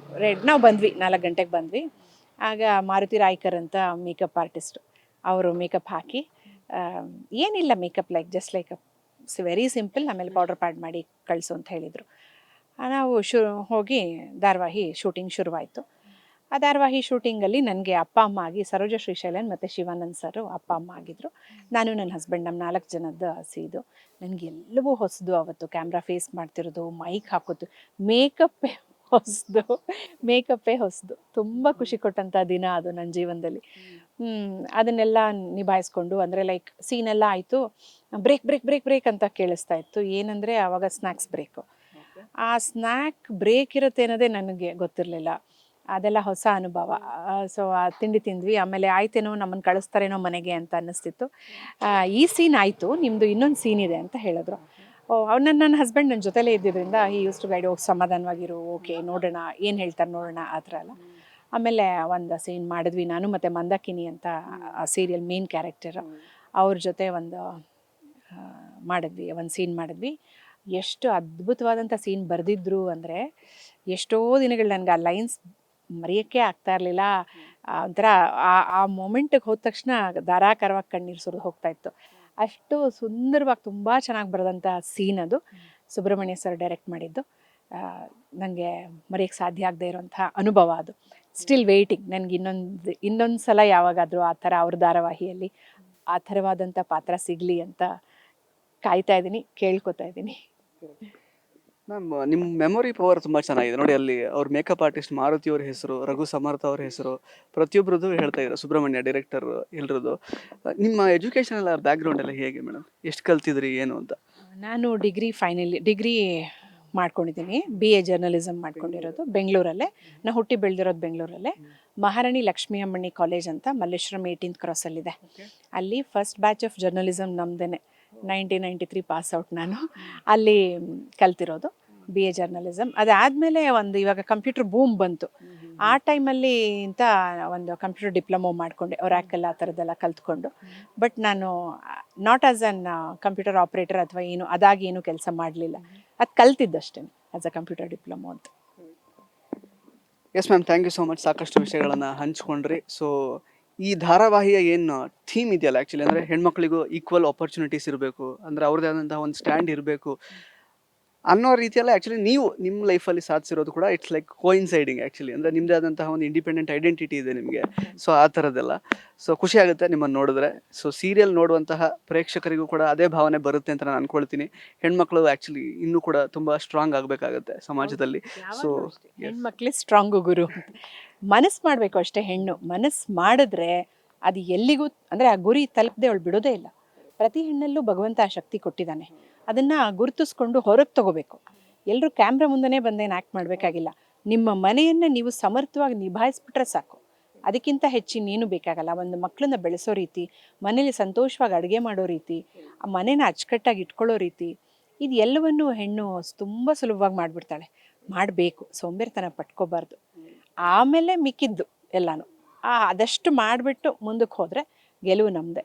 ನಾವು ಬಂದ್ವಿ, 4 ಗಂಟೆಗೆ ಬಂದ್ವಿ. ಆಗ ಮಾರುತಿ ರಾಯ್ಕರ್ ಅಂತ ಮೇಕಪ್ ಆರ್ಟಿಸ್ಟು, ಅವರು ಮೇಕಪ್ ಹಾಕಿ, ಏನಿಲ್ಲ makeup like just like very simple, ಆಮೇಲೆ ಪೌಡರ್ ಪ್ಯಾಡ್ ಮಾಡಿ ಕಳಿಸು ಅಂತ ಹೇಳಿದರು. ನಾವು ಹೋಗಿ ಧಾರಾವಾಹಿ ಶೂಟಿಂಗ್ ಶುರುವಾಯಿತು. ಆ ಧಾರಾವಾಹಿ ಶೂಟಿಂಗಲ್ಲಿ ನನಗೆ ಅಪ್ಪ ಅಮ್ಮ ಆಗಿ ಸರೋಜ ಶ್ರೀಶೈಲನ್ ಮತ್ತು ಶಿವಾನಂದ್ ಸರು ಅಪ್ಪ ಅಮ್ಮ ಆಗಿದ್ದರು. ನಾನು ನನ್ನ ಹಸ್ಬೆಂಡ್, ನಮ್ಮ 4 ಜನದ ಸೀದು. ನನಗೆಲ್ಲವೂ ಹೊಸದು ಅವತ್ತು, ಕ್ಯಾಮ್ರಾ ಫೇಸ್ ಮಾಡ್ತಿರೋದು, ಮೈಕ್ ಹಾಕೋದು, ಮೇಕಪ್ಪೇ ಹೊಸದು. ತುಂಬ ಖುಷಿ ಕೊಟ್ಟಂಥ ದಿನ ಅದು ನನ್ನ ಜೀವನದಲ್ಲಿ. ಅದನ್ನೆಲ್ಲ ನಿಭಾಯಿಸ್ಕೊಂಡು, ಅಂದರೆ ಲೈಕ್ ಸೀನೆಲ್ಲ ಆಯಿತು, ಬ್ರೇಕ್ ಬ್ರೇಕ್ ಬ್ರೇಕ್ ಬ್ರೇಕ್ ಅಂತ ಕೇಳಿಸ್ತಾ ಇತ್ತು. ಏನಂದರೆ ಆವಾಗ ಸ್ನ್ಯಾಕ್ಸ್ ಬ್ರೇಕು. ಆ ಸ್ನ್ಯಾಕ್ ಬ್ರೇಕ್ ಇರುತ್ತೆ ಅನ್ನೋದೇ ನನಗೆ ಗೊತ್ತಿರಲಿಲ್ಲ. ಅದೆಲ್ಲ ಹೊಸ ಅನುಭವ. ಸೊ ಆ ತಿಂಡಿ ತಿಂದ್ವಿ. ಆಮೇಲೆ ಆಯ್ತೇನೋ ನಮ್ಮನ್ನು ಕಳಿಸ್ತಾರೇನೋ ಮನೆಗೆ ಅಂತ ಅನ್ನಿಸ್ತಿತ್ತು. ಈ ಸೀನ್ ಆಯಿತು, ನಿಮ್ಮದು ಇನ್ನೊಂದು ಸೀನ್ ಇದೆ ಅಂತ ಹೇಳಿದ್ರು. ನನ್ನ ಹಸ್ಬೆಂಡ್ ನನ್ನ ಜೊತೆಲೇ ಇದ್ದಿದ್ದರಿಂದ ಈ ಯೂಸ್ ಟು ಗೈಡ್, ಹೋಗಿ ಸಮಾಧಾನವಾಗಿರು, ಓಕೆ ನೋಡೋಣ ಏನು ಹೇಳ್ತಾರೆ ನೋಡೋಣ ಆ ಥರ ಎಲ್ಲ. ಆಮೇಲೆ ಒಂದು ಸೀನ್ ಮಾಡಿದ್ವಿ, ನಾನು ಮತ್ತು ಮಂದಾಕಿನಿ ಅಂತ ಆ ಸೀರಿಯಲ್ ಮೇನ್ ಕ್ಯಾರೆಕ್ಟರ್, ಅವ್ರ ಜೊತೆ ಒಂದು ಸೀನ್ ಮಾಡಿದ್ವಿ. ಎಷ್ಟು ಅದ್ಭುತವಾದಂಥ ಸೀನ್ ಬರೆದಿದ್ರು ಅಂದರೆ, ಎಷ್ಟೋ ದಿನಗಳು ನನಗೆ ಆ ಲೈನ್ಸ್ ಮರೆಯೋಕ್ಕೆ ಆಗ್ತಾ ಇರಲಿಲ್ಲ. ಒಂಥರ ಆ ಮೊಮೆಂಟಿಗೆ ಹೋದ ತಕ್ಷಣ ಧಾರಾಕಾರವಾಗಿ ಕಣ್ಣೀರು ಸುರಿದು ಹೋಗ್ತಾಯಿತ್ತು. ಅಷ್ಟು ಸುಂದರವಾಗಿ ತುಂಬ ಚೆನ್ನಾಗಿ ಬರೆದಂಥ ಸೀನ್ ಅದು. ಸುಬ್ರಹ್ಮಣ್ಯ ಸರ್ ಡೈರೆಕ್ಟ್ ಮಾಡಿದ್ದು. ನನಗೆ ಮರೆಯೋಕ್ಕೆ ಸಾಧ್ಯ ಆಗದೆ ಇರೋಂಥ ಅನುಭವ ಅದು. ಸ್ಟಿಲ್ ವೇಯ್ಟಿಂಗ್, ನನಗೆ ಇನ್ನೊಂದು ಸಲ ಯಾವಾಗಾದರೂ ಆ ಥರ ಅವ್ರ ಧಾರಾವಾಹಿಯಲ್ಲಿ ಆ ಥರವಾದಂಥ ಪಾತ್ರ ಸಿಗಲಿ ಅಂತ ಕಾಯ್ತಾ ಇದ್ದೀನಿ, ಕೇಳ್ಕೊತಾ ಇದ್ದೀನಿ. ಮ್ಯಾಮ್, ನಿಮ್ಮ ಮೆಮೊರಿ ಪವರ್ ತುಂಬ ಚೆನ್ನಾಗಿದೆ ನೋಡಿ. ಅಲ್ಲಿ ಅವ್ರ ಮೇಕಪ್ ಆರ್ಟಿಸ್ಟ್ ಮಾರುತಿ ಅವ್ರ ಹೆಸರು, ರಘು ಸಮರ್ಥ ಅವ್ರ ಹೆಸರು, ಪ್ರತಿಯೊಬ್ಬರದ್ದು ಹೇಳ್ತಾ ಇದ್ದಾರೆ, ಸುಬ್ರಹ್ಮಣ್ಯ ಡೈರೆಕ್ಟರ್ ಎಲ್ಲರದ್ದು. ನಿಮ್ಮ ಎಜುಕೇಷನ್ ಎಲ್ಲ ಬ್ಯಾಕ್ಗ್ರೌಂಡ್ ಎಲ್ಲ ಹೇಗೆ ಮೇಡಮ್? ಎಷ್ಟು ಕಲ್ತಿದ್ರಿ ಏನು ಅಂತ? ನಾನು ಡಿಗ್ರಿ ಮಾಡ್ಕೊಂಡಿದ್ದೀನಿ. BA ಜರ್ನಲಿಸಮ್ ಮಾಡ್ಕೊಂಡಿರೋದು ಬೆಂಗಳೂರಲ್ಲೇ. ನಾನು ಹುಟ್ಟಿ ಬೆಳೆದಿರೋದು ಬೆಂಗಳೂರಲ್ಲೇ. ಮಹಾರಾಣಿ ಲಕ್ಷ್ಮೀ ಅಮ್ಮಣ್ಣಿ ಕಾಲೇಜ್ ಅಂತ ಮಲ್ಲೇಶ್ವರಂ 18th ಕ್ರಾಸಲ್ಲಿದೆ. ಅಲ್ಲಿ ಫಸ್ಟ್ ಬ್ಯಾಚ್ ಆಫ್ ಜರ್ನಲಿಸಮ್ ನಮ್ಮದೇ. 1993 ಪಾಸ್ ಔಟ್ ನಾನು. ಅಲ್ಲಿ ಕಲ್ತಿರೋದು BA ಜರ್ನಲಿಸಮ್. ಅದಾದಮೇಲೆ ಇವಾಗ ಕಂಪ್ಯೂಟರ್ ಬೂಮ್ ಬಂತು. ಆ ಟೈಮಲ್ಲಿ ಒಂದು ಕಂಪ್ಯೂಟರ್ ಡಿಪ್ಲೊಮೊ ಮಾಡಿಕೊಂಡೆ, ಒರಾಕಲ್ ಆ ಥರದ್ದೆಲ್ಲ ಕಲ್ತ್ಕೊಂಡು. ಬಟ್ ನಾನು not as an computer operator ಅಥವಾ ಅದಾಗಿ ಕೆಲಸ ಮಾಡಲಿಲ್ಲ. ಅದು ಕಲ್ತಿದ್ದಷ್ಟೇ ಆಸ್ ಅ ಕಂಪ್ಯೂಟರ್ ಡಿಪ್ಲೊಮೊ ಅಂತ. Yes ma'am, thank you so much. ಸಾಕಷ್ಟು ವಿಷಯಗಳನ್ನು ಹಂಚ್ಕೊಂಡ್ರಿ. ಸೊ ಈ ಧಾರಾವಾಹಿಯ ಏನು ಥೀಮ್ ಇದೆಯಲ್ಲ, ಆ್ಯಕ್ಚುಲಿ ಅಂದರೆ ಹೆಣ್ಮಕ್ಳಿಗೂ ಈಕ್ವಲ್ ಆಪರ್ಚುನಿಟೀಸ್ ಇರಬೇಕು, ಅಂದರೆ ಅವ್ರದ್ದೇ ಆದಂತಹ ಒಂದು ಸ್ಟ್ಯಾಂಡ್ ಇರಬೇಕು ಅನ್ನೋ ರೀತಿಯಲ್ಲ. ಆ್ಯಕ್ಚುಲಿ ನೀವು ನಿಮ್ಮ ಲೈಫಲ್ಲಿ ಸಾಧಿಸಿರೋದು ಕೂಡ ಇಟ್ಸ್ ಲೈಕ್ ಕೋಇನ್ಸೈಡಿಂಗ್. ಆ್ಯಕ್ಚುಲಿ ಅಂದರೆ ನಿಮ್ಮದೇ ಆದಂತಹ ಒಂದು ಇಂಡಿಪೆಂಡೆಂಟ್ ಐಡೆಂಟಿಟಿ ಇದೆ ನಿಮಗೆ. ಸೊ ಆ ಥರದ್ದೆಲ್ಲ ಖುಷಿ ಆಗುತ್ತೆ ನಿಮ್ಮನ್ನು ನೋಡಿದ್ರೆ. ಸೊ ಸೀರಿಯಲ್ ನೋಡುವಂತಹ ಪ್ರೇಕ್ಷಕರಿಗೂ ಕೂಡ ಅದೇ ಭಾವನೆ ಬರುತ್ತೆ ಅಂತ ನಾನು ಅಂದ್ಕೊಳ್ತೀನಿ. ಹೆಣ್ಮಕ್ಳು ಆ್ಯಕ್ಚುಲಿ ಇನ್ನೂ ಕೂಡ ತುಂಬ ಸ್ಟ್ರಾಂಗ್ ಆಗಬೇಕಾಗುತ್ತೆ ಸಮಾಜದಲ್ಲಿ. ಸೊ ಹೆಣ್ಮಕ್ಳೇ ಸ್ಟ್ರಾಂಗು ಗುರು. ಮನಸ್ಸು ಮಾಡಬೇಕು ಅಷ್ಟೇ. ಹೆಣ್ಣು ಮನಸ್ಸು ಮಾಡಿದ್ರೆ ಅದು ಎಲ್ಲಿಗೂ, ಅಂದರೆ ಆ ಗುರಿ ತಲುಪದೆ ಅವಳು ಬಿಡೋದೇ ಇಲ್ಲ. ಪ್ರತಿ ಹೆಣ್ಣಲ್ಲೂ ಭಗವಂತ ಆ ಶಕ್ತಿ ಕೊಟ್ಟಿದ್ದಾನೆ. ಅದನ್ನು ಗುರುತಿಸ್ಕೊಂಡು ಹೊರಗೆ ತಗೋಬೇಕು. ಎಲ್ಲರೂ ಕ್ಯಾಮ್ರಾ ಮುಂದೆನೇ ಬಂದೇನು ಆ್ಯಕ್ಟ್ ಮಾಡಬೇಕಾಗಿಲ್ಲ. ನಿಮ್ಮ ಮನೆಯನ್ನು ನೀವು ಸಮರ್ಥವಾಗಿ ನಿಭಾಯಿಸ್ಬಿಟ್ರೆ ಸಾಕು. ಅದಕ್ಕಿಂತ ಹೆಚ್ಚಿನೇನು ಬೇಕಾಗಲ್ಲ. ಒಂದು ಮಕ್ಕಳನ್ನ ಬೆಳೆಸೋ ರೀತಿ, ಮನೇಲಿ ಸಂತೋಷವಾಗಿ ಅಡುಗೆ ಮಾಡೋ ರೀತಿ, ಆ ಮನೇನ ಅಚ್ಚುಕಟ್ಟಾಗಿ ಇಟ್ಕೊಳ್ಳೋ ರೀತಿ, ಇದು ಎಲ್ಲವನ್ನೂ ಹೆಣ್ಣು ತುಂಬ ಸುಲಭವಾಗಿ ಮಾಡಿಬಿಡ್ತಾಳೆ. ಮಾಡಬೇಕು, ಸೋಂಬೇರಿತನ ಪಟ್ಕೋಬಾರ್ದು. ಆಮೇಲೆ ಮಿಕ್ಕಿದ್ದು ಎಲ್ಲನೂ ಅದಷ್ಟು ಮಾಡಿಬಿಟ್ಟು ಮುಂದಕ್ಕೆ ಹೋದರೆ ಗೆಲುವು ನಮ್ಮದೇ.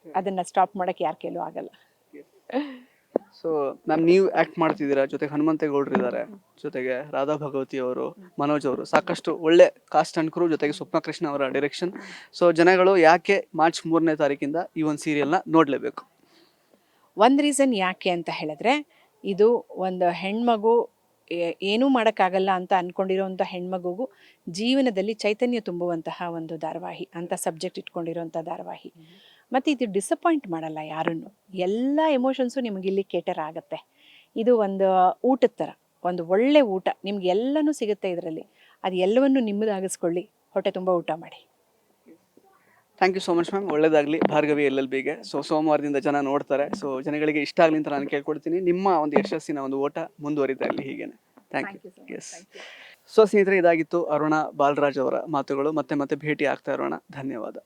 ಅದನ್ನು ಸ್ಟಾಪ್ ಮಾಡೋಕ್ಕೆ ಯಾರ ಕೈಲೂ ಆಗಲ್ಲ. ಸೊ ಮ್ಯಾಮ್, ನೀವು ಆ್ಯಕ್ಟ್ ಮಾಡ್ತಿದ್ದೀರಾ, ಜೊತೆಗೆ ಹನುಮಂತೇಗೌಡರು ಇದ್ದಾರೆ, ಜೊತೆಗೆ ರಾಧಾ ಭಗವತಿ ಅವರು, ಮನೋಜ್ ಅವರು, ಸಾಕಷ್ಟು ಒಳ್ಳೆ ಕಾಸ್ಟ್ ಅಂಡ್ ಕ್ರೂ, ಜೊತೆಗೆ ಸ್ವಪ್ನ ಕೃಷ್ಣ ಅವರ ಡೈರೆಕ್ಷನ್. ಸೊ ಜನಗಳು ಯಾಕೆ ಮಾರ್ಚ್ 3ನೇ ತಾರೀಕಿಂದ ಈ ಒಂದು ಸೀರಿಯಲ್ನ ನೋಡಲೇಬೇಕು? ಒಂದು ರೀಸನ್ ಯಾಕೆ ಅಂತ ಹೇಳಿದ್ರೆ, ಇದು ಒಂದು ಹೆಣ್ಮಗು ಏನೂ ಮಾಡೋಕ್ಕಾಗಲ್ಲ ಅಂತ ಅಂದ್ಕೊಂಡಿರೋಂಥ ಹೆಣ್ಮಗುಗೂ ಜೀವನದಲ್ಲಿ ಚೈತನ್ಯ ತುಂಬುವಂತಹ ಒಂದು ಧಾರಾವಾಹಿ ಅಂತ ಸಬ್ಜೆಕ್ಟ್ ಇಟ್ಕೊಂಡಿರೋಂಥ ಧಾರಾವಾಹಿ. ಮತ್ತು ಇದು ಡಿಸಪಾಯಿಂಟ್ ಮಾಡಲ್ಲ ಯಾರನ್ನು. ಎಲ್ಲ ಎಮೋಷನ್ಸು ನಿಮಗಿಲ್ಲಿ ಕೇಟರ್ ಆಗುತ್ತೆ. ಇದು ಒಂದು ಊಟದ ಥರ, ಒಂದು ಒಳ್ಳೆ ಊಟ. ನಿಮ್ಗೆ ಎಲ್ಲನೂ ಸಿಗುತ್ತೆ ಇದರಲ್ಲಿ. ಅದು ಎಲ್ಲವನ್ನು ನಿಮ್ಮದಾಗಿಸ್ಕೊಳ್ಳಿ, ಹೊಟ್ಟೆ ತುಂಬ ಊಟ ಮಾಡಿ. Thank you so much ma'am. ಒಳ್ಳೆಯದಾಗಲಿ ಭಾರ್ಗವಿ LLBಗೆ. ಸೊ ಸೋಮವಾರದಿಂದ ಜನ ನೋಡ್ತಾರೆ. ಸೊ ಜನಗಳಿಗೆ ಇಷ್ಟ ಆಗಲಿ ಅಂತ ನಾನು ಕೇಳ್ಕೊಡ್ತೀನಿ. ನಿಮ್ಮ ಒಂದು ಯಶಸ್ಸಿನ ಒಂದು ಓಟ ಮುಂದುವರಿತಾ ಇರಲಿ ಹೀಗೇನೆ. Thank you. ಎಸ್. ಸೊ ಸ್ನೇಹಿತರೆ, ಇದಾಗಿತ್ತು ಅರುಣ ಬಾಲರಾಜ್ ಅವರ ಮಾತುಗಳು. ಮತ್ತೆ ಮತ್ತೆ ಭೇಟಿ ಆಗ್ತಾ ಇರೋಣ. ಧನ್ಯವಾದ.